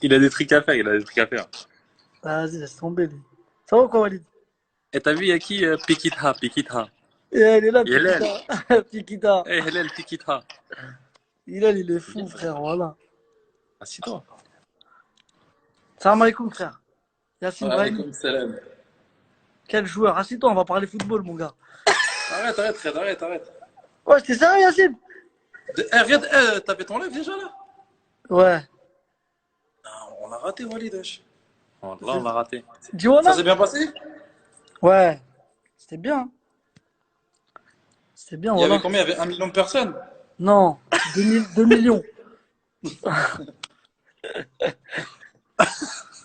Il a des trucs à faire, il a des trucs à faire. Vas-y, laisse tomber, lui. Ça va ou quoi, Walid? Et t'as vu, il y a qui Pikitha, Pikitha. Et elle est là, Hélène. Pikita. Pikita. Eh, Hélène, Pikitha. Il est fou, Viens, frère, voilà. assis-toi. Salam alaikum, frère. Yassine Wa Brahimi. alaykoum salam. Quel joueur. Assis-toi, on va parler football, mon gars. Arrête, arrête, Fred, arrête, arrête. Ouais, t'es sérieux, Yassine? Regarde, t'avais ton live déjà là? Ouais. Non, on a raté Walid, wesh. Bon, là, on l'a raté. Dis voilà. Ça s'est bien passé? Ouais. C'était bien. C'était bien, Il y avait voilà. combien? Il y avait 1 million de personnes? Non, 2 millions.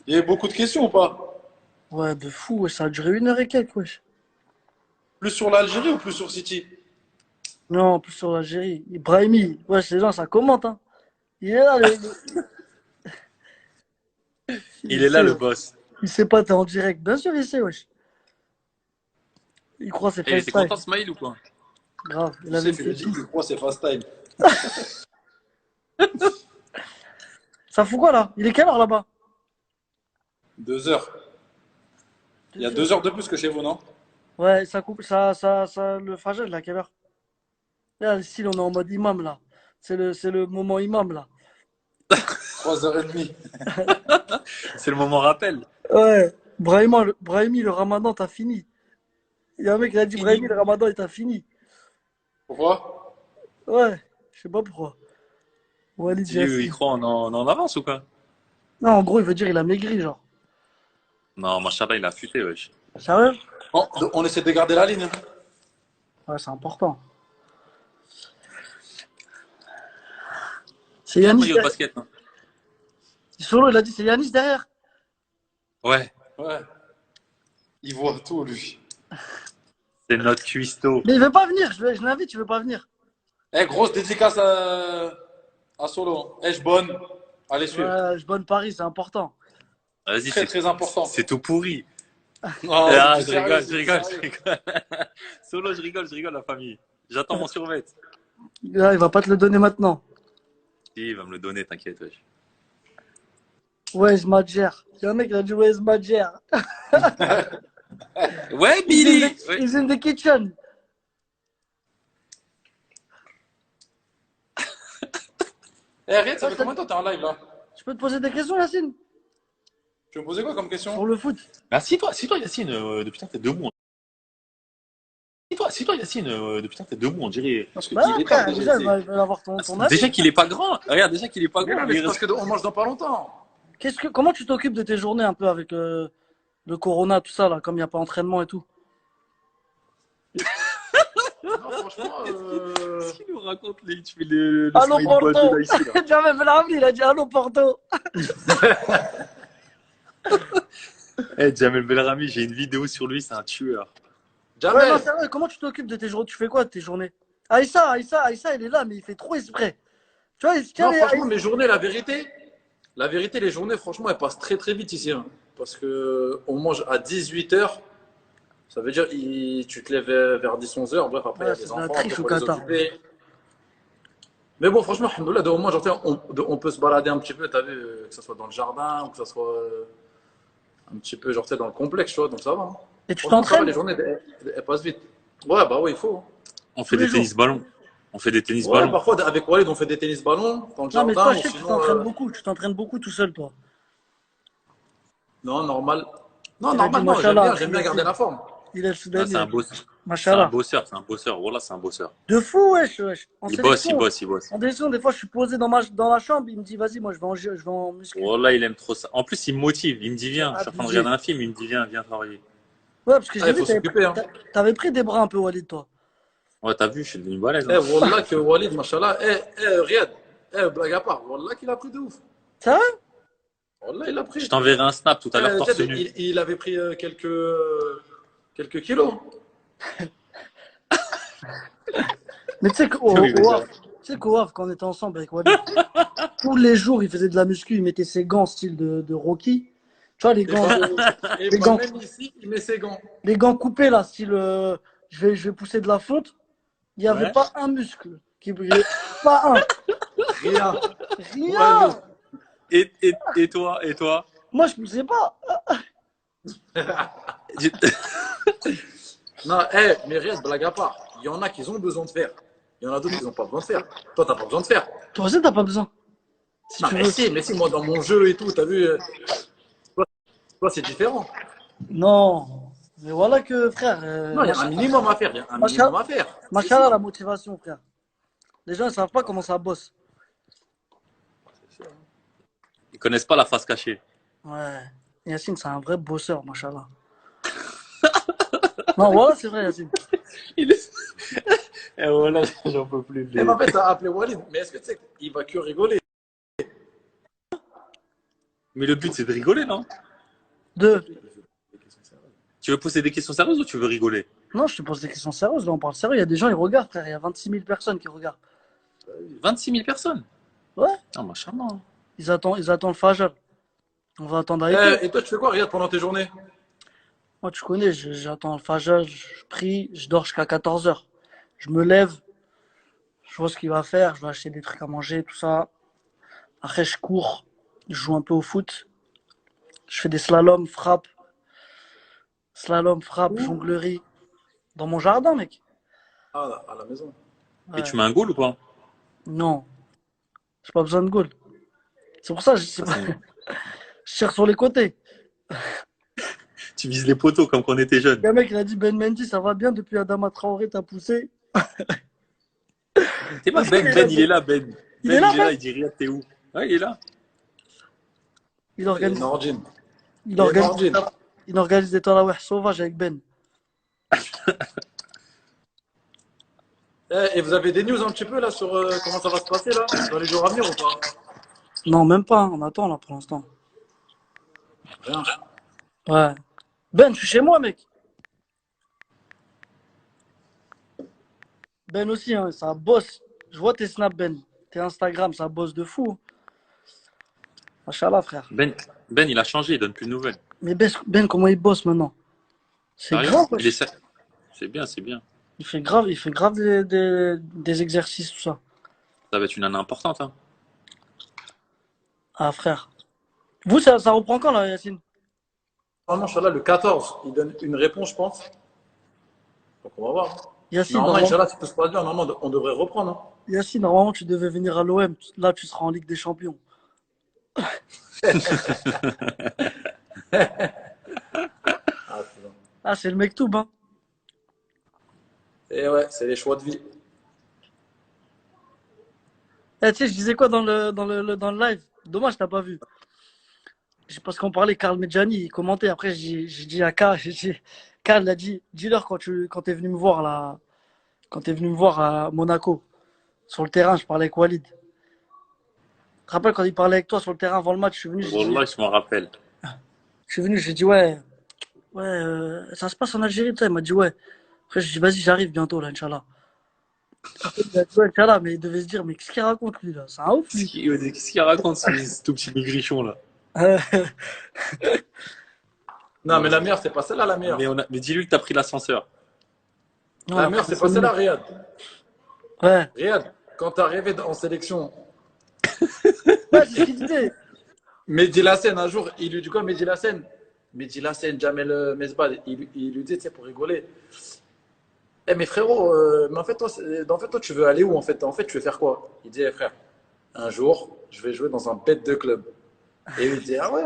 Il y avait beaucoup de questions ou pas? Ouais, de fou, wesh. Ça a duré 1 heure et quelques, wesh. Plus sur l'Algérie ou plus sur City? Non, en plus sur l'Algérie. Brahimi. Wesh, les gens, ça commente, hein. Il est là, Il est là, le boss. Il sait pas, t'es en direct. Bien sûr, il sait, wesh. Il croit que c'est Et il était FaceTime. content, Smaïl, ou quoi? Grave, il Tu avait sais, fait Philippe, je crois que c'est fast time. Ça fout quoi, là? Il est quelle heure, là-bas? 2 heures. Il y a 2 heures de plus que chez vous, non? Ouais, ça coupe, le Fajr, là, à quelle heure? Là, le style, on est en mode imam, là. C'est le moment imam, là. 3h30. C'est le moment rappel. Ouais, Brahimi, le ramadan, t'as fini. Il y a un mec qui a dit, Brahimi, le ramadan, il t'a fini. Pourquoi? Ouais, je sais pas pourquoi. Walid Tu il Jassi. croit en avance ou quoi? Non, en gros, il veut dire, il a maigri, genre. Non, machallah, il a futé, wesh. Sérieux? On essaie de garder la ligne. Ouais, c'est important. C'est Viens, le Yanis maillot de derrière. basket, hein. Solo, il a dit, c'est Yanis derrière. Ouais, Ouais. Il voit tout, lui. c'est notre cuistot. Mais il veut pas venir, je l'invite, il veut pas venir. Eh, grosse dédicace à Solo. Eh, je bonne. Allez, suivre. Ouais, je bonne Paris, c'est important. Vas-y, Très, très important. c'est tout pourri. Non, Ah, je je suis rigole, sérieux, je rigole, je suis je sérieux. rigole. Solo, je rigole, la famille. J'attends mon survêt. Là, il va pas te le donner maintenant. Si, il va me le donner, t'inquiète, wesh. Where's Madjer? Il y a un mec qui a dit, Where's Madjer? Ouais, Billy! Ouais. He's in the kitchen. Eh, Riyad, ça fait combien de temps que t'es en live, là? Je peux te poser des questions, Yacine? Tu me posais quoi comme question? Sur le foot? Ah, si toi, Yacine, depuis tant que t'es debout. Si toi, Yacine, depuis tant que t'es debout, on dirait. Parce que Bah, il est frère, tard, déjà. déjà, il va avoir ton avis. Déjà qu'il est pas grand. Regarde, déjà qu'il est pas Mais grand. non, mais il c'est parce reste- qu'on mange dans pas longtemps. Comment tu t'occupes de tes journées un peu avec le corona, tout ça, là, comme il n'y a pas entraînement et tout? Non, franchement, Qu'est-ce qu'il nous raconte, lui? Tu fais le Allô, smiley boy Porto! de là, ici, là. Jamel Belhamdi, il a dit allô, Porto! Eh, Jamel Belrami, j'ai une vidéo sur lui, c'est un tueur. Ouais, non, Jamel. sérieux, comment tu t'occupes de tes journées? Tu fais quoi de tes journées? Aïssa, il est là, mais il fait trop exprès. Tu vois, il se tient Non, les- franchement, mes journées, la vérité, les journées, franchement, elles passent très très vite ici, hein. Parce que on mange à 18h. Ça veut dire tu te lèves vers 10-11 heures. Bref, après, il y Ouais, a c'est des de la enfants, triche il au faut les Qatar. occuper. Mais bon, franchement, alhamdoulilah, de moment, genre, on peut se balader un petit peu, t'as vu, que ce soit dans le jardin ou que ce soit un petit peu, genre, tu sais, dans le complexe, tu vois, donc ça va, hein. Et tu Franchement, ça va, t'entraînes? les journées, elles passent vite. Ouais, bah oui, il faut, hein. On Tous fait les des jours. tennis ballons. On fait des tennis Ouais, ballons. parfois, avec Walid, on fait des tennis ballons dans le Non, mais jardin toi, je ou sais que tu sinon. t'entraînes beaucoup. Tu t'entraînes beaucoup tout seul, toi. Non, normal. Non, Il a dit normal, non, Machallah. j'aime bien garder la forme. Il est le Ah, Soudani. c'est Il a un dit boss. C'est un Machallah. bosseur, c'est un bosseur. Voilà, c'est un bosseur. De fou, wesh. En Il bosse, il sélection, bosse, il bosse. en sélection, des fois, je suis posé dans la chambre. Il me dit, vas-y, moi, je vais en muscu. Voilà, il aime trop ça. En plus, il me motive. Il me dit, viens. Je suis en train de Abusé. regarder un film. Il me dit, viens travailler. Ouais, parce que Ah, j'ai il vu, faut s'occuper, hein. t'avais pris des bras un peu, Walid, toi. Ouais, t'as vu, je suis devenu balèze, Eh, hein. Wallah que Walid, machallah, Riyad, blague à part, Wallah qu'il a pris de ouf. Sérieux? Wallah, il a Je pris. t'enverrai un snap tout à l'heure, torse Riyad, nu. il avait pris quelques kilos. Mais tu sais Oui, mais ça- qu'au Havre, quand on était ensemble avec Walid, tous les jours, il faisait de la muscu. Il mettait ses gants style de Rocky. Tu vois, Et les bah, gants, même ici, il met ses gants. les gants coupés, là, style, je vais pousser de la fonte. Il n'y avait Ouais. pas un muscle qui brillait. Pas un. Rien. Rien. Et toi? Et toi? Moi, je poussais pas. Tu- Non, mais Riyad, blague à part. Il y en a qui ont besoin de faire. Il y en a d'autres qui n'ont pas besoin de faire. Toi, t'as pas besoin de faire. Toi aussi, t'as pas besoin. Si Non, tu veux. mais si, moi, dans mon jeu et tout, t'as vu, toi, toi, c'est différent. Non. Mais voilà que, frère, Non, il y a un minimum à faire. Il y a un minimum à faire. Si, si. machallah, la motivation, frère. Les gens, ils savent pas comment ça bosse. Ils connaissent pas la face cachée. Ouais. Yacine, c'est un vrai bosseur, machallah. Non, voilà, c'est vrai, Yacine. Il est... Et voilà, j'en peux plus. Et en fait, t'as appelé Walid. Mais est-ce que tu sais qu'il va que rigoler? Mais le but, c'est de rigoler, non? Deux. Tu veux poser des questions sérieuses ou tu veux rigoler? Non, je te pose des questions sérieuses, là, on parle sérieux. Il y a des gens, ils regardent, frère. Il y a 26 000 personnes qui regardent. 26 000 personnes? Ouais. Ah, machallah. Ils attendent le Fajr. On va attendre avec eux. Et toi, tu fais quoi, Riyad, pendant tes journées? Moi, tu connais, j'attends le Fajr, je prie, je dors jusqu'à 14 heures. Je me lève, je vois ce qu'il va faire, je vais acheter des trucs à manger, tout ça. Après, je cours, je joue un peu au foot. Je fais des slalom, frappe, jonglerie. Dans mon jardin, mec. Ah, à la maison. Et Ouais. tu mets un goal ou pas? Non, j'ai pas besoin de goal. C'est pour ça que Ça, c'est- je tire sur les côtés. Tu vises les poteaux comme quand on était jeunes. Le mec, il a dit Ben Mendy, ça va bien depuis Adama Traoré, t'as poussé. T'es pas Ben, il est là, Ben. Il Ben, est là, il est là, Ben. il dit rien, t'es où? Ouais, il est là. Il Et organise, Nordine. il Et organise, Nordine. il organise des tarawih sauvages avec Ben. Et vous avez des news un petit peu là sur comment ça va se passer là dans les jours à venir ou pas? Non, même pas, hein, on attend là pour l'instant. Rien. Ouais. Ben, je suis chez moi, mec. Ben aussi, hein, ça bosse. Je vois tes snaps, Ben. Tes Instagram, ça bosse de fou. Machallah, frère. Ben, il a changé, il donne plus de nouvelles. Mais Ben, comment il bosse maintenant? C'est Sérieux? grave, Il wesh. est... C'est bien, c'est bien. Il fait grave des exercices, tout ça. Ça va être une année importante, hein. Ah, frère. Vous, ça reprend quand, là, Yacine? Normalement, Inch'Allah, le 14, il donne une réponse, je pense. Donc on va voir. Yacine, Normalement, normalement, Inch'Allah, si tout se passe bien, normalement, on devrait reprendre. Hein. Yacine, normalement, tu devais venir à l'OM. Là, tu seras en Ligue des Champions. Ah, c'est bon. Ah, c'est le mektoub, hein. Et ouais, c'est les choix de vie. Eh, tu sais, je disais quoi dans le live? Dommage, t'as pas vu. Parce qu'on parlait, Karl Medjani, il commentait. Après, j'ai dit à Karl, Karl il a dit, dis-leur quand t'es venu me voir là, quand t'es venu me voir à Monaco, sur le terrain, je parlais avec Walid. Tu te rappelles quand il parlait avec toi sur le terrain avant le match, Wallah, je m'en rappelle. j'ai dit ouais, ça se passe en Algérie, tout ça. Il m'a dit ouais. Après, j'ai dit vas-y, j'arrive bientôt là, Inch'Allah. Après, il a dit ouais, Inch'Allah, mais il devait se dire, mais qu'est-ce qu'il raconte lui là? C'est un ouf lui. Qu'est-ce qu'il raconte, ce tout petit maigrichon, là? Non, mais la meilleure, c'est pas celle-là, la meilleure. Mais dis-lui que t'as pris l'ascenseur. Non, La meilleure, c'est pas celle-là, Riyad. Ouais, Riyad, quand t'es arrivé en sélection, ouais, c'est ce qu'il disait. Mehdi Lassène, un jour, il lui dit quoi, Mehdi Lassène? Mehdi Lassène, Jamel Mesbal, il lui dit, tu sais, pour rigoler. Eh, mais frérot, mais en fait, toi, tu veux aller où en fait? En fait, tu veux faire quoi? Il dit, eh, frère, un jour, je vais jouer dans un bête de club. Et il dit, ah ouais?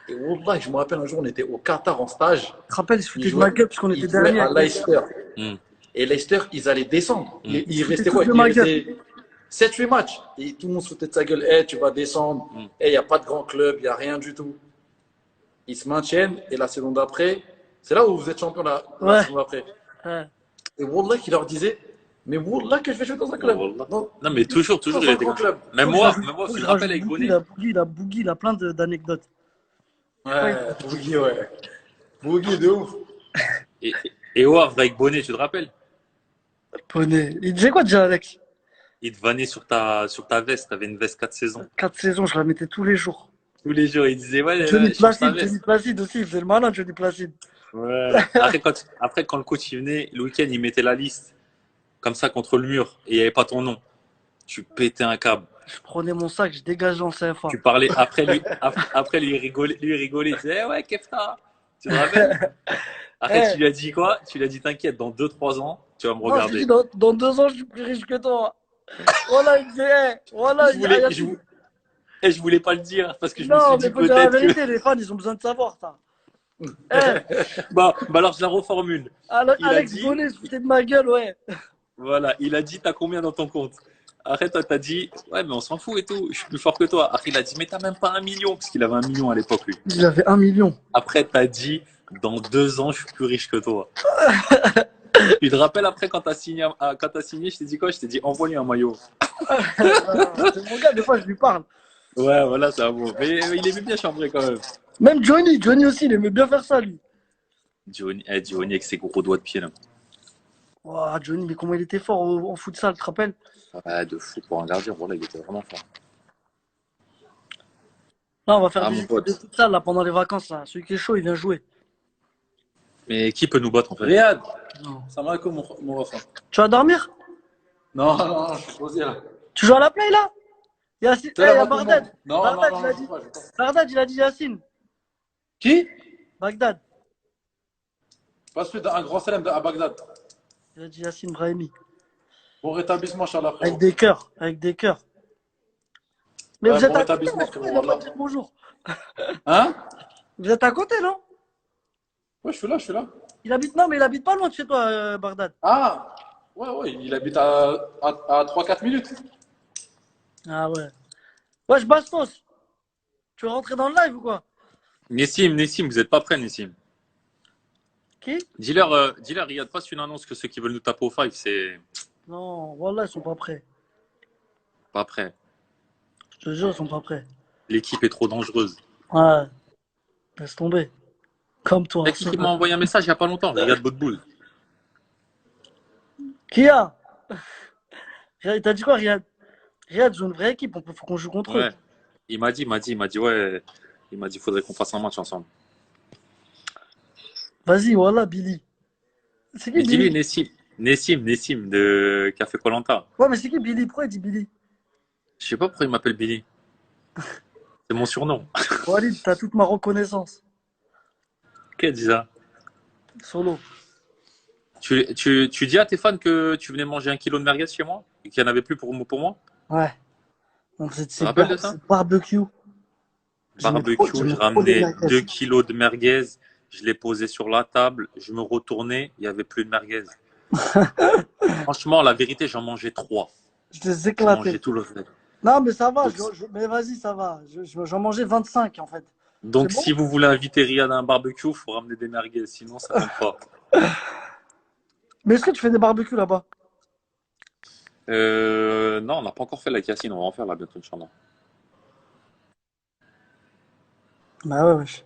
Et Wallah, je me rappelle un jour, on était au Qatar en stage. Tu te rappelles, il se Il foutait de ma jouait, gueule parce qu'on il était jouait dernier. à Leicester. Hmm. Et Leicester, ils allaient descendre. Il foutait restait tous quoi? de Il ma gueule. restait 7-8 matchs. Et tout le monde se foutait de sa gueule. Eh, tu vas descendre. Eh, il n'y a pas de grand club, il n'y a rien du tout. Ils se maintiennent. Et la saison d'après, c'est là où vous êtes champion la Ouais. saison d'après. Ouais. Et Wallah, qui leur disait, mais Wallah, que je vais jouer dans un club. Wallah. Dans- Non, mais toujours, dans il un était grand comme ça. club. Même Faut moi, que je tu rajoute te rappelles avec Bougui, Bonnet. Bougui, il a plein d'anecdotes. Ouais, Bougui, ouais. Bougui, de ouf. Et, et au Havre avec Bonnet, tu te rappelles? Bonnet. Il disait quoi déjà, Alex? Il te vannait sur ta veste. T'avais une veste 4 saisons. 4 saisons, je la mettais tous les jours. Tous les jours, il disait, ouais, Johnny change ta Placide, veste. Johnny Placide aussi, il faisait le malin, Johnny Placide. Ouais. Après, quand le coach il venait, le week-end, il mettait la liste comme ça contre le mur et il n'y avait pas ton nom. Tu pétais un câble. Je prenais mon sac, je dégageais en CFA. Tu parlais après lui rigolait, il disait, eh ouais, Kefta. Tu te rappelles? Après, Eh, tu lui as dit quoi? Tu lui as dit, t'inquiète, dans 2, 3 ans, tu vas me non, je lui dis, regarder. dans 2 ans, je suis plus riche que toi. Voilà, il disait, voilà, Je il dit, ah, voulais, je, Yacine. vou- et je voulais pas le dire parce que je me suis Non, mais dit faut dire la peut-être que. vérité, les fans, ils ont besoin de savoir ça. Eh, Bah alors je la reformule. Il a Alex dit, Bonnet se foutait de ma gueule, ouais. voilà, il a dit, t'as combien dans ton compte? Après, toi, t'as dit, ouais, mais on s'en fout et tout, je suis plus fort que toi. Après, il a dit, mais t'as même pas 1 million, parce qu'il avait 1 million à l'époque, lui. Il avait 1 million. Après, t'as dit, dans 2 ans, je suis plus riche que toi. Tu te rappelles après, quand t'as signé, je t'ai dit quoi? Je t'ai dit, envoie-lui un maillot. C'est mon gars, des fois, je lui parle. Ouais, voilà, c'est un bon. Mais il aimait bien chambrer quand même. Même Johnny aussi, il aimait bien faire ça, lui. Johnny avec ses gros doigts de pied, là. Ouah, Johnny, mais comment il était fort en futsal, tu te rappelles? Ouais, de fou pour un gardien, voilà, il était vraiment fort. Là, on va faire Ah, des mon équipes de pote. futsal là, pendant les vacances. Là. Celui qui est chaud, il vient jouer. Mais qui peut nous battre, en fait? Riyad, Non. ça va comme mon refrain. Tu vas dormir? Non, non, non, je suis posé là. Tu joues à la play là? Yacine, T'es là, il y a moi, tout le monde. Bardad. Non, non, Bardad, non, il a je dit. joue pas, je joue pas. Bardad, il a dit Yacine. Qui? Bagdad. Pas celui d'un grand célèbre à Bagdad. Il a dit Yacine Brahimi. Bon rétablissement, Inch'Allah, Avec frérot. des cœurs. Avec des cœurs. Mais Ouais, vous êtes bon à côté, rétablissement, là, pourquoi il frérot. n'a pas Wallah. dit bonjour? Hein? Vous êtes à côté, non? Ouais, je suis là, je suis là. Non, mais il habite pas loin de chez toi, Bardad. Ah! Ouais, ouais, il habite à 3-4 minutes. Ah ouais. Wesh, Bastos. Tu veux rentrer dans le live ou quoi? Nessim, vous êtes pas prêts, Nessim. Qui? Dis-leur, Riyad, passe une annonce que ceux qui veulent nous taper au five, c'est Non, voilà, ils sont pas prêts. pas prêt. Je te jure, ils sont pas prêts. L'équipe est trop dangereuse. Ouais. Laisse tomber. Comme toi. Mec, qui m'a envoyé un message il y a pas longtemps, Riyad Boudboul. Qui a? Riyad, t'as dit quoi, Riyad? Riyad joue une vraie équipe, faut qu'on joue contre eux. Ouais. Il m'a dit, ouais. Il m'a dit, faudrait qu'on fasse un match ensemble. Vas-y, voilà, Billy. C'est qui Mais dis-lui, Billy? Nessim de Café Koh Lanta. Ouais, mais c'est qui Billy? Pourquoi il dit Billy? Je sais pas pourquoi il m'appelle Billy. C'est mon surnom. Walid, t'as toute ma reconnaissance. Qui a dit ça? Solo. Tu dis à tes fans que tu venais manger 1 kilo de merguez chez moi et qu'il n'y en avait plus pour moi? Ouais. On faisait de Tu te rappelles de ça? ces barbecue. Barbecue, J'aimais je trop les ramenais merguez. 2 kilos de merguez, je les posais sur la table, je me retournais, il n'y avait plus de merguez. Franchement, la vérité, j'en mangeais 3. Je les Je éclatais. mangeais tout le reste. Non, mais ça va. Donc, Mais vas-y, ça va. J'en mangeais 25 en fait. donc C'est bon? si vous voulez inviter Riyad à un barbecue, il faut ramener des merguez, sinon ça ne compte pas. Mais est-ce que tu fais des barbecues là-bas? Non, on n'a pas encore fait la Cassine, on va en faire là bientôt, Inch'Allah. Bah ouais, wesh.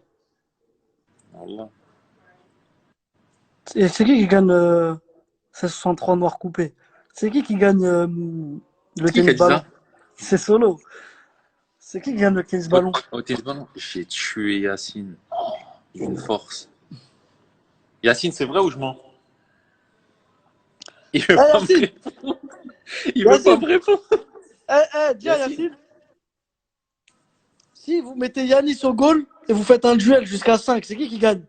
Wallah. Et c'est qui gagne 63 noirs coupés? C'est qui gagne le Qui a tennis dit ballon? ça? C'est Solo. C'est qui gagne le tennis ballon? Au tennis ballon, j'ai tué Yacine d'une force. Yacine, c'est vrai ou je mens? Il veut pas me Yacine! répondre. Il veut pas me répondre. Dis à Yacine. Yacine, si vous mettez Yanis au goal et vous faites un duel jusqu'à 5, c'est qui gagne?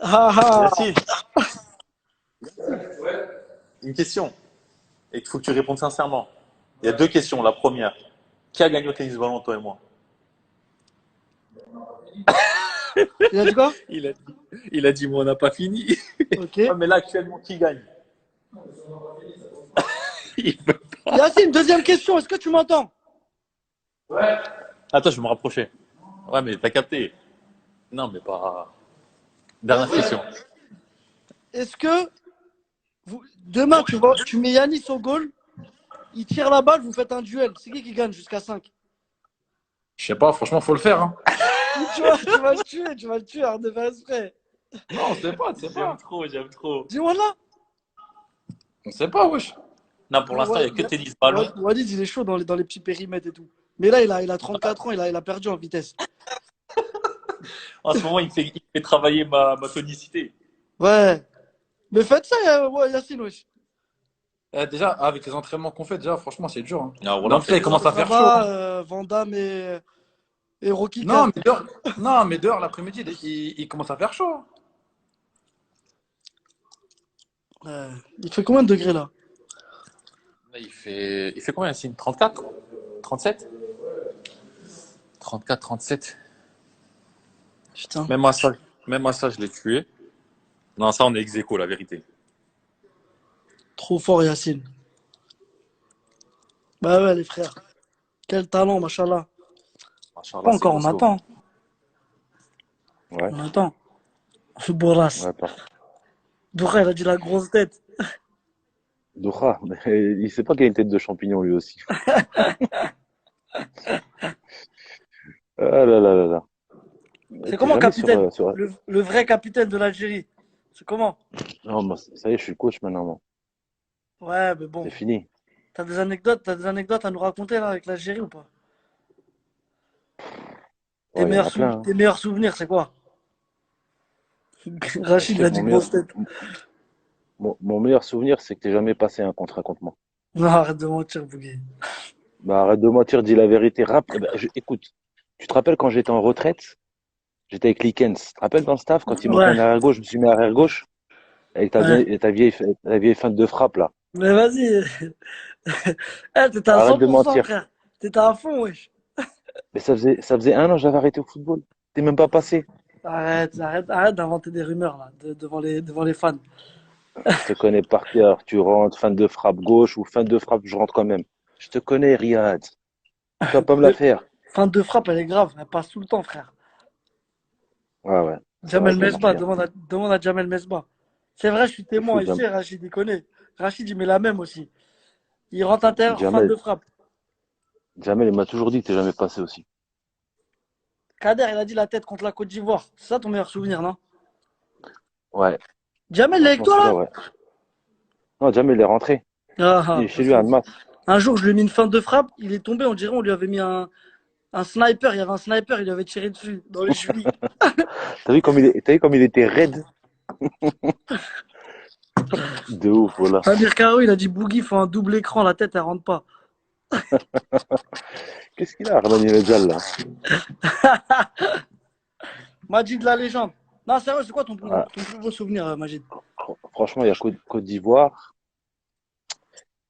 Ah ah! Yacine, une question. Et il faut que tu répondes sincèrement. Il y a 2 questions. La première, qui a gagné au tennis ballon, toi et moi? Il a dit quoi? Il a dit, moi, on n'a pas fini. Ok. Ouais, mais là, actuellement, qui gagne? Il veut pas. Yacine, deuxième question, est-ce que tu m'entends? Attends, je vais me rapprocher. Ouais, mais t'as capté. Non, mais pas. Dernière question. Est-ce que demain tu mets Yanis au goal, il tire la balle, vous faites un duel. C'est qui gagne jusqu'à 5? Je sais pas, franchement, faut le faire. Hein. Tu vas le tuer, arrête de faire exprès. Non, on sait pas, tu sais pas. J'aime trop. Dis-moi là. On sait pas, wesh. Non, pour l'instant, il n'y a que tennis ballon. Walid, il est chaud dans les petits périmètres et tout. Mais là, il a 34 ans, il a perdu en vitesse. En ce moment, il fait travailler ma tonicité. Ouais. Mais faites ça, ouais, Yacine, wesh. Déjà, avec les entraînements qu'on fait, déjà, franchement, c'est dur, hein. Non, Mais en Roland, tout cas, il c'est commence à Ça faire chaud, va, hein. Van Damme et Rocky Non, 4. mais dehors, non, mais dehors l'après-midi, il commence à faire chaud, hein. Il fait combien de degrés là? il fait combien, Yacine? 34? 37? 34, 37. Putain, Même à ça, même à ça, je l'ai tué. Non, ça, on est ex aequo, la vérité. trop fort Yacine. Bah ouais les frères. Quel talent, machallah. Pas Machallah, c'est encore, on costaud. attend. Ouais, On attend. Boras. ouais, pas. Bourra, il a dit la grosse tête. Doha, mais il sait pas qu'il a une tête de champignon lui aussi. Ah là là là là. C'est T'es comment jamais sur, capitaine? sur... Le vrai capitaine de l'Algérie. C'est comment? Non, moi, ça y est, je suis coach maintenant, moi. Ouais, mais C'est bon. fini. T'as des anecdotes à nous raconter là avec l'Algérie ou pas? Ouais, il y en a plein, hein. Tes meilleurs souvenirs, c'est quoi? Bah, je Rachid, il sais a que dit grosse tête. mon meilleur souvenir, c'est que t'es jamais passé un contrat contre moi. Non, arrête de mentir, Bouguer. Bah, arrête de mentir, dis la vérité. Écoute, tu te rappelles quand j'étais en retraite, j'étais avec Likens. Tu te rappelles dans le staff, quand il manquait Ouais, un arrière gauche, je me suis mis arrière gauche avec ouais. ta vieille feinte de frappe, là. Mais vas-y. Eh, t'étais à Arrête de 100%, mentir. frère. T'étais à fond, wesh. Mais ça faisait un an que j'avais arrêté au football. T'es même pas passé. Arrête d'inventer des rumeurs là, devant les fans. Je te connais par cœur. Tu rentres, fin de frappe gauche ou fin de frappe, je rentre quand même. Je te connais, Riyad. Tu vas pas me la faire. Fin de frappe, elle est grave, elle passe tout le temps, frère. Ouais, ouais. C'est vrai Jamel que je marche Mesbah, bien. demande à Jamel Mesbah. C'est vrai, je suis C'est fou, témoin ici, Rachid, il connaît. Rachid, il met la même aussi. Il rentre intérieur, fin Jamel. de frappe. Jamel, il m'a toujours dit que t'es jamais passé aussi. Kader, il a dit la tête contre la Côte d'Ivoire. C'est ça ton meilleur souvenir, non? Ouais. Jamel, il est avec Franchement, toi celui-là, là? ouais. Non, Jamel, il est rentré. Ah, Il ah, est chez parce lui que à Annemasse. un jour, je lui ai mis une fin de frappe, il est tombé, on dirait, on lui avait mis un sniper. Il y avait un sniper, il lui avait tiré dessus, dans les chevilles. T'as vu comme il était raide? De ouf, voilà. Amir Karo, il a dit Boogie, faut un double écran, la tête, elle rentre pas. Qu'est-ce qu'il a, Armani Medjal, là? Majid, la légende. Non, sérieux, c'est quoi Ah, ton plus beau souvenir, Majid? franchement, il y a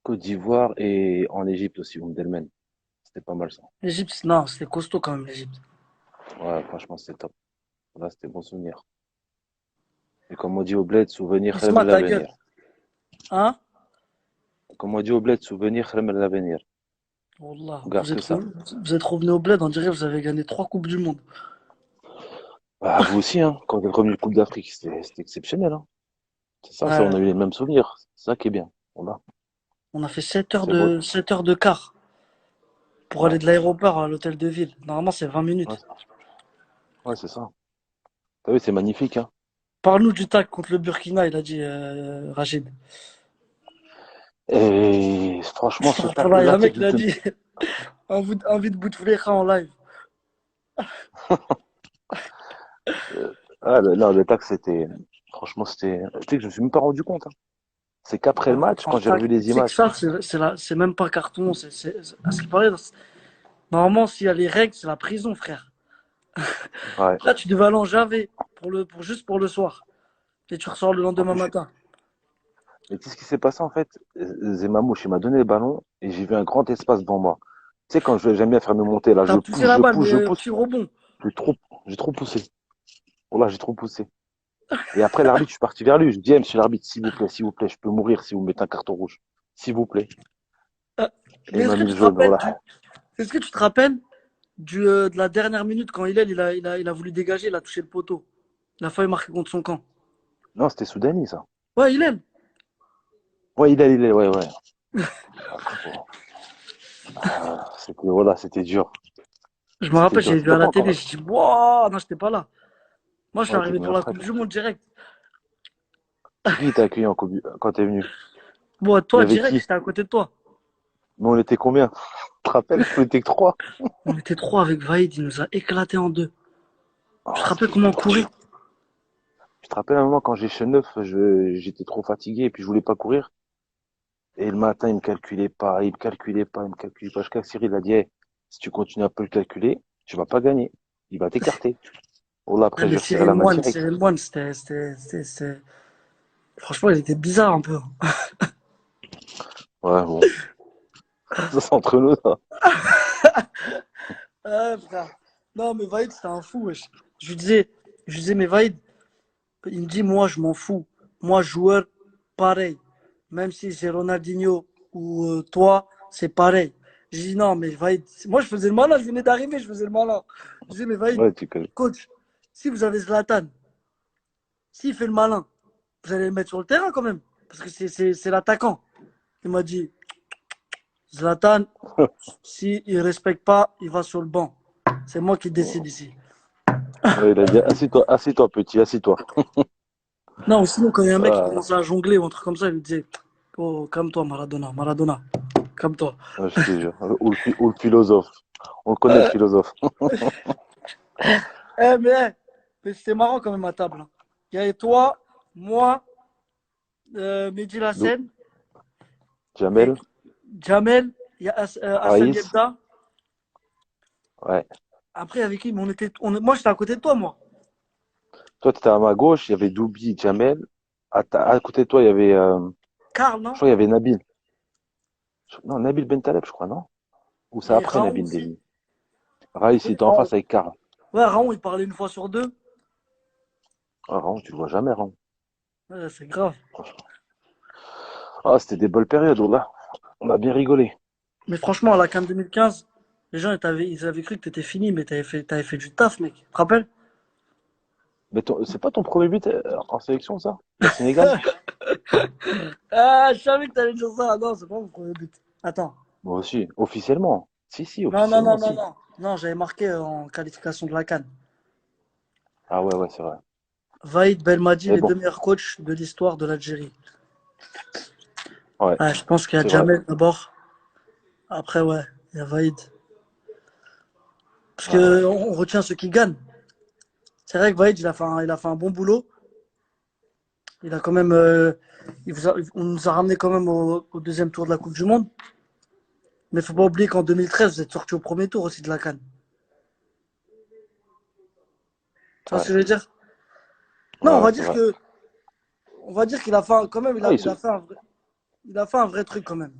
Côte d'Ivoire et en Égypte aussi, Delmen. C'était pas mal ça. L'Égypte, non, c'était costaud quand même, l'Égypte. Ouais, franchement, c'était top. Là, c'était bon souvenir. Et comme on dit au bled, souvenir, Isma, khayr ta gueule. l'avenir. Hein? Comme on dit au bled, souvenir, khayr l'avenir. Wallah, On garde que ça. vous êtes revenu au bled, on dirait que vous avez gagné 3 coupes du monde. Bah, vous aussi, hein. Quand vous êtes revenu de Coupe d'Afrique, c'était exceptionnel, hein. C'est ça, on Ouais, a eu les mêmes souvenirs. C'est ça qui est bien. Voilà. on a fait C'est beau. 7 heures de car pour aller Ouais. de l'aéroport à l'hôtel de ville. Normalement, c'est 20 Ouais, minutes. ouais, c'est ça. T'as vu, c'est magnifique, hein. Parle-nous du tac contre le Burkina, il a dit Rachid. Et franchement, ce Voilà, il y a tacle-là, un mec qui a dit envie de Bouteflika en live. non, le tacle, franchement, tu sais que je me suis même pas rendu compte, hein. C'est qu'après le match, En quand j'ai tac, revu les tu sais que images. ça, c'est même pas carton. À ce qui paraît, normalement, s'il y a les règles, c'est la prison, frère. Ouais. Là, tu devais aller en Javé juste pour le soir. Et tu ressors le En lendemain plus, matin. mais tu sais ce qui s'est passé, en fait? Zemamouche, il m'a donné le ballon et j'ai vu un grand espace devant moi. Tu sais, j'aime bien faire me monter, là, T'as poussé la balle, mais je pousse. petit rebond. J'ai trop, j'ai trop poussé. Oh là, j'ai trop poussé. Et après l'arbitre, je suis parti vers lui. Je dis, eh, monsieur l'arbitre, s'il vous plaît, je peux mourir si vous mettez un carton rouge. S'il vous plaît. Euh, Et Mais il m'a mis le jaune, voilà. est-ce que tu te rappelles de la dernière minute quand il a voulu dégager, il a touché le poteau. Il a failli marquer contre son camp. Non, c'était Soudani, ça. Ouais, il aime. Ouais, ouais, ouais. Ah, frérot. Voilà, c'était dur. Je me C'était rappelle, dur. j'ai vu C'était à pas la encore télé, là. j'ai dit, waouh, non, j'étais pas là. Moi, je suis Ouais, t'es arrivé venu pour la après, Coupe toi. du Monde direct. C'est qui t'a accueilli quand t'es venu? Bon, Il y toi, avait direct, qui? j'étais à côté de toi. Mais on était combien? Tu te rappelles? On était que trois. On était trois avec Vaïd, il nous a éclaté en deux. Tu Oh, te rappelles c'était comment on dur. courait? Je te rappelle un moment quand j'ai chez neuf, j'étais trop fatigué et puis je voulais pas courir. Et le matin, il me calculait pas, il me calculait pas, il me calculait pas. Jusqu'à que Cyril a dit, hey, si tu continues à peu le calculer, tu vas pas gagner. Il va t'écarter. Oh là, Ouais, après, mais j'ai resserré la main direct. Cyril Moine, franchement, il était bizarre un peu. Ouais, bon. Ça, c'est entre nous, ça. Ouais, frère. Non, mais Vaïd, c'était un fou, wesh. Je lui disais, mais Vaïd, il me dit, moi, je m'en fous. Moi, joueur, pareil. Même si c'est Ronaldinho ou toi, c'est pareil. Je dis, non, mais Vaïd, moi, je faisais le malin, je venais d'arriver, je faisais le malin. Je disais, mais Vaïd, Ouais, tu connais. coach, si vous avez Zlatan, s'il fait le malin, vous allez le mettre sur le terrain quand même. Parce que c'est l'attaquant. Il m'a dit, Zlatan, s'il ne respecte pas, il va sur le banc. C'est moi qui décide ici. Ouais, il a dit, assis-toi, petit, assis-toi. Non, sinon, quand il y a un mec qui Ah, commence à jongler ou un truc comme ça, il lui disait, oh, calme-toi, Maradona, Maradona, calme-toi. ouais, je te jure. Ou le philosophe. On le connaît, le philosophe. Mais c'était marrant quand même à table, hein. Il y avait toi, moi, Mehdi Nous, Lassen, et Jamel, Jamel, il y a Hassan Raïs, Yebda. ouais. Après, avec qui? Mais moi, j'étais à côté de toi, moi. Toi, tu étais à ma gauche, il y avait Doubi, Jamel. À côté de toi, il y avait, Karl, je non? crois, il y avait Nabil. Non, Nabil Bentaleb, je crois, non? Ou c'est Et après Raon Nabil aussi. Deli. Raïs, il Oui, était en Raon. face avec Karl. Ouais, Raon, il parlait une fois sur deux. Ah, Raon, tu le vois jamais, Raon. Ouais, c'est grave. Franchement. Ah, c'était des bonnes périodes, oh là. On a bien rigolé. Mais franchement, à la CAN 2015, les gens, ils avaient cru que t'étais fini, mais t'avais fait du taf, mec. Tu te rappelles? Mais c'est pas ton premier but en sélection, ça? Le Sénégal? Ah, je savais que t'allais dire ça. Non, c'est pas mon premier but. Attends. Moi aussi, officiellement. Si, Non, non, non, officiellement, non, si. non. Non, j'avais marqué en qualification de la CAN. Ah ouais, ouais, c'est vrai. Vaïd Belmadi, Mais les bon, deux meilleurs coachs de l'histoire de l'Algérie. ouais, Ouais, je pense qu'il y a c'est vrai. Jamel d'abord. Après, ouais, il y a Vaïd. Parce Ouais, que on retient ceux qui gagnent. C'est vrai que Vaïd, il a fait un bon boulot. Il a quand même, on nous a ramené quand même au deuxième tour de la Coupe du Monde. Mais faut pas oublier qu'en 2013, vous êtes sorti au premier tour aussi de la CAN. Tu vois ce ouais, que je veux dire? Non, ouais, ouais, c'est vrai. on va dire qu'il a fait quand même, Ah, il a fait un vrai truc quand même.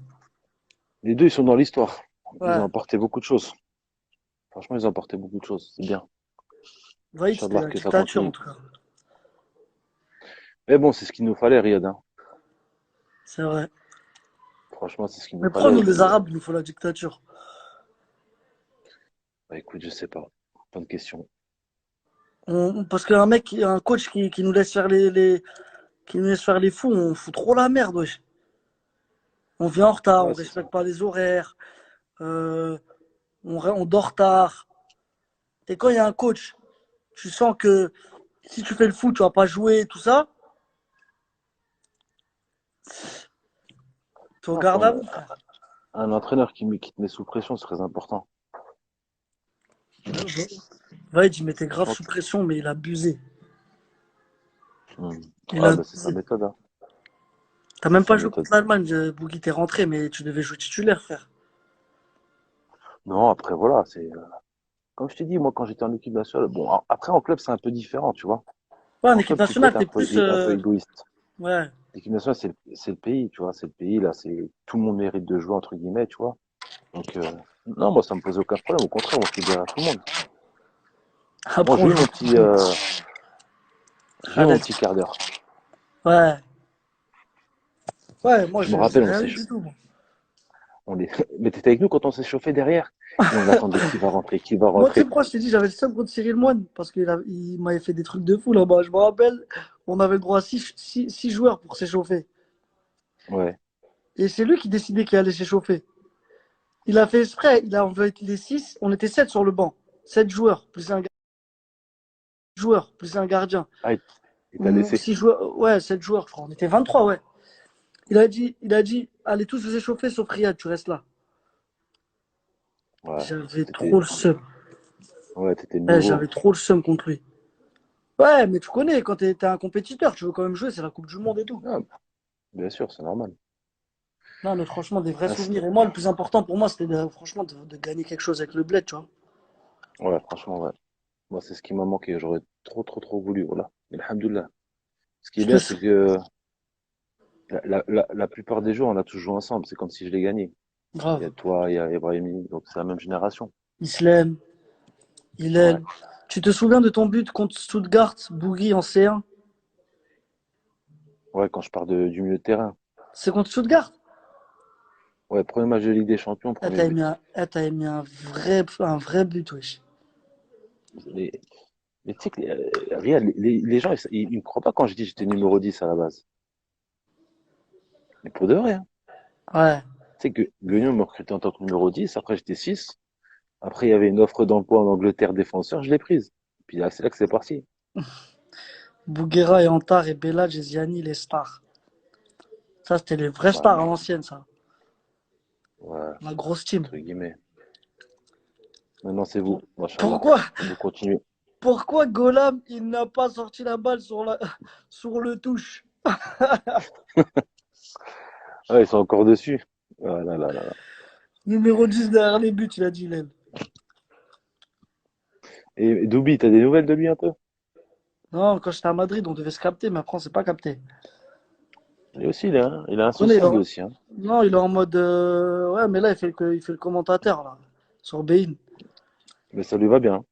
les deux, ils sont dans l'histoire. Ils ont Ouais. apporté beaucoup de choses. Franchement, ils ont apporté beaucoup de choses. C'est bien. Vaïd, c'était Inch'Allah la que ça dictature en continue. tout cas. Mais bon, c'est ce qu'il nous fallait, Riyad, hein. C'est vrai. Franchement, c'est ce qu'il nous Mais pourquoi fallait. nous, Et les puis, Arabes, il nous faut la dictature? bah, écoute, je sais pas. Pas de question. Parce qu'un mec, un coach qui nous laisse faire qui nous laisse faire les fous, on fout trop la merde, wesh. On vient en retard, on Ouais, c'est ça. respecte pas les horaires, euh, on dort tard. Et quand il y a un coach, tu sens que si tu fais le foot, tu vas pas jouer, tout ça, tu Non, regardes à vous, frère. un entraîneur qui te met sous pression, c'est très important. Vaïd, il mettait grave Franchement, sous pression, mais il a abusé. hmm. Il a Ah, bah, c'est sa abusé. méthode, hein. T'as C'est même sa pas joué méthode. contre l'Allemagne, Bougui, t'es rentré, mais tu devais jouer titulaire, frère. Non, après, voilà, comme je t'ai dit, moi, quand j'étais en équipe nationale, bon, après, en club, c'est un peu différent, tu vois. Ouais, en En équipe club, tu peux nationale, être t'es plus. un peu égoïste. Ouais. L'équipe nationale, c'est le pays, tu vois. C'est le pays, là, tout le monde mérite de jouer, entre guillemets, tu vois. Donc, non, moi, ça me posait aucun problème. Au contraire, moi, je libérais tout le monde. Moi, Après, on joue tout. j'ai eu mon Allez, petit quart d'heure. ouais. Ouais, moi, Je me j'ai rappelle, rien eu du tout, moi. mais t'étais avec nous quand on s'est chauffé derrière. Et on attendait qui va rentrer, qui va Moi, tu sais rentrer. pourquoi je t'ai dit, j'avais le seum contre Cyril Moine, parce qu'il m'avait fait des trucs de fou là-bas. Je me rappelle, on avait le droit à six joueurs pour s'échauffer. Ouais, Et c'est lui qui décidait qui allait s'échauffer. Il a fait exprès, il a envoyé les 6, on était 7 sur le banc. 7 joueurs, plus un gardien. ah, il t'a Ou laissé. 6 joueurs, ouais, 7 joueurs, je crois. On était 23, ouais. Il a dit, allez tous vous échauffer sauf Riyad, tu restes là. Ouais, J'avais trop t'étais, le seum. ouais, t'étais Ouais, nouveau. j'avais trop le seum contre lui. Ouais, mais tu connais, quand t'es un compétiteur, tu veux quand même jouer, c'est la Coupe du Monde et tout. Ah, bien sûr, c'est normal. Non, mais franchement, des vrais Ah, souvenirs. Et moi, le plus important pour moi, c'était franchement de gagner quelque chose avec le bled, tu vois. ouais, franchement, ouais. Moi, c'est ce qui m'a manqué. J'aurais trop voulu. Voilà. Mais alhamdoulilah. Ce qui est Je te bien, c'est que la plupart des jours, on a tous joué ensemble. C'est comme si je l'ai gagné. Il y a grave. toi, il y a Ibrahimi. Donc, c'est la même génération. Islem, Ouais. Hillel. Tu te souviens de ton but contre Stuttgart, Bougui en C1? Ouais, quand je pars du milieu de terrain. C'est contre Stuttgart? Ouais, premier match de Ligue des Champions, Ah, premier but. t'as mis un vrai but, wesh. Mais, mais tu sais que, regarde, les gens, ils me croient pas quand je dis que j'étais numéro 10 à la base. Mais pour de vrai, hein. Ouais. Tu sais que Guignon m'a recruté en tant que numéro 10, après j'étais 6. Après, il y avait une offre d'emploi en Angleterre défenseur, je l'ai prise. Puis là, c'est là que c'est parti. Bouguera et Antar et Bellage et Ziani, les stars. Ça, c'était les vrais Ouais, stars à l'ancienne, ça. ouais, La grosse team. entre guillemets. Maintenant, c'est vous, machallah. Pourquoi, Vous continuez. pourquoi Golam, il n'a pas sorti la balle sur le touche? Ouais, ils sont encore dessus. Ah là là là là. Numéro 10 derrière les buts, il a dit, Hillel. Et Doubi, t'as des nouvelles de lui un peu? Non, quand j'étais à Madrid, on devait se capter, mais après, on s'est pas capté. Lui aussi, il a un On est, social, lui aussi, hein. non, il est en mode. Ouais, mais là, il fait le commentateur, là, sur Bein. Mais ça lui va bien.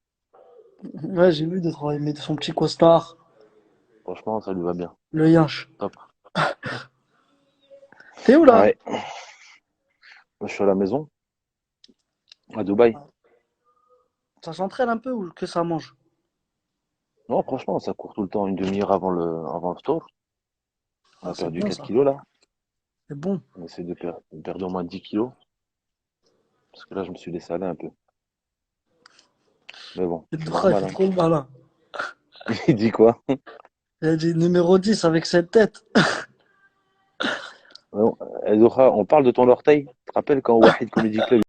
Ouais, j'ai vu il met son petit costard, Franchement, ça lui va bien. le yinche. Top. T'es où, là? Ouais, moi, je suis à la maison, à Dubaï. Ça s'entraîne un peu ou que ça mange? Non, franchement, ça court tout le temps, une demi-heure avant le tour. On Ah, a c'est perdu bon, 4 ça. kilos, là. C'est bon. On essaie de perdre au moins 10 kilos. Parce que là, je me suis laissé aller un peu. Mais bon, Et c'est Doura, il normal, fait hein. trop le malin. Il dit quoi? Il a dit numéro 10 avec cette tête. Non, Zohra, on parle de ton orteil. Tu te rappelles quand Wahid Comedy Club